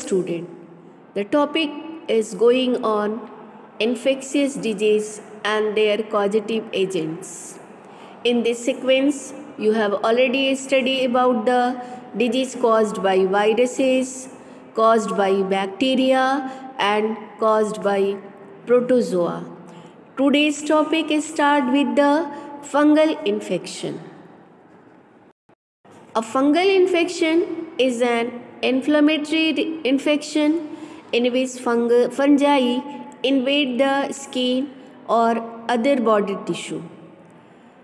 student. The topic is going on infectious disease and their causative agents. In this sequence, you have already studied about the disease caused by viruses, caused by bacteria and caused by protozoa. Today's topic is start with the fungal infection. A fungal infection is an inflammatory infection in which fungi invade the skin or other body tissue.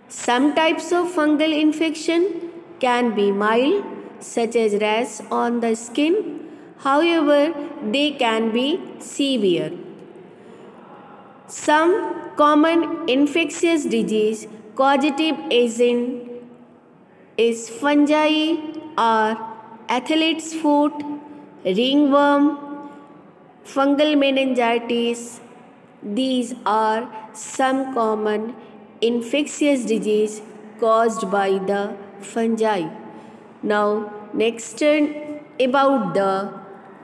Some types of fungal infection can be mild, such as rash on the skin. However, they can be severe. Some common infectious disease causative agent is fungi or athlete's foot, ringworm, fungal meningitis. These are some common infectious disease caused by the fungi. Now, next turn about the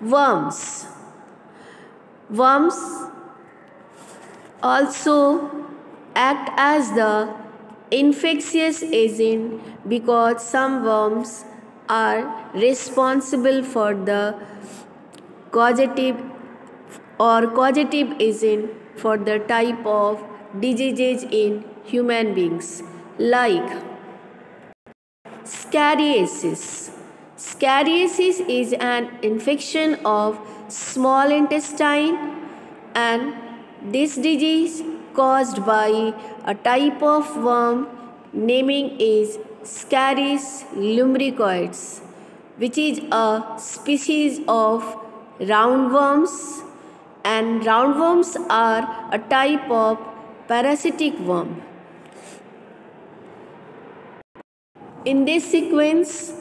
worms. Worms also act as the infectious agent because some worms are responsible for the causative agent for the type of diseases in human beings like scariasis. Scariasis is an infection of small intestine, and this disease caused by a type of worm naming is Scaris lumbricoides, which is a species of roundworms, and roundworms are a type of parasitic worm. In this sequence,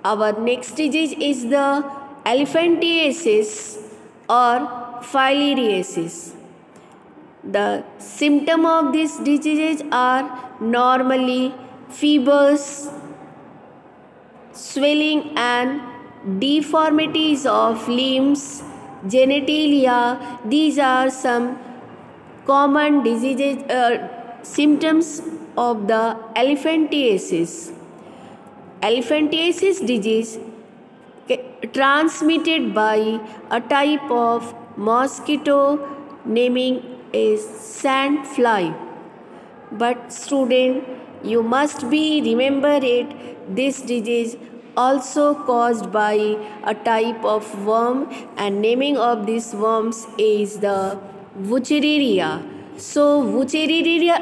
our next disease is the elephantiasis or filariasis. The symptoms of these diseases are normally fevers, swelling and deformities of limbs, genitalia. These are some common diseases, symptoms of the elephantiasis. Elephantiasis disease transmitted by a type of mosquito naming is sand fly. But student, you must be remember it, this disease also caused by a type of worm, and naming of these worms is the Wuchereria. So Wuchereria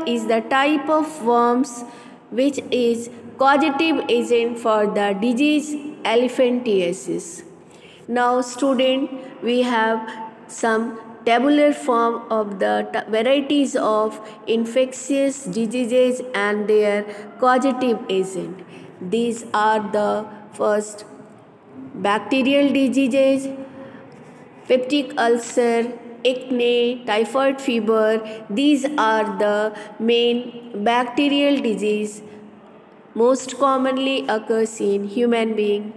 is the type of worms which is causative agent for the disease elephantiasis. Now student, we have some tabular form of the varieties of infectious diseases and their causative agent. These are the first bacterial diseases, peptic ulcer, acne, typhoid fever. These are the main bacterial disease most commonly occurs in human being.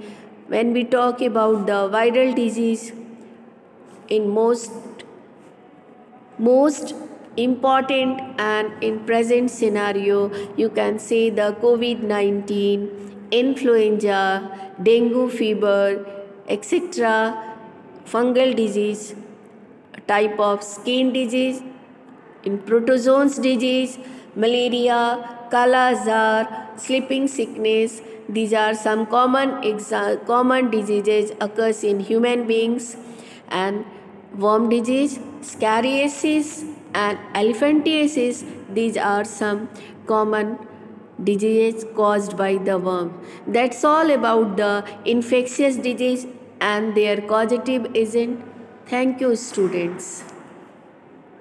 When we talk about the viral disease, in most important and in present scenario, you can say the COVID-19, influenza, dengue fever, etc. Fungal disease, type of skin disease, in protozoans disease, malaria, kala azar, sleeping sickness. These are some common diseases occurs in human beings. And worm disease, scariasis and elephantiasis, these are some common diseases caused by the worm. That's all about the infectious disease and their causative agent. Thank you, students.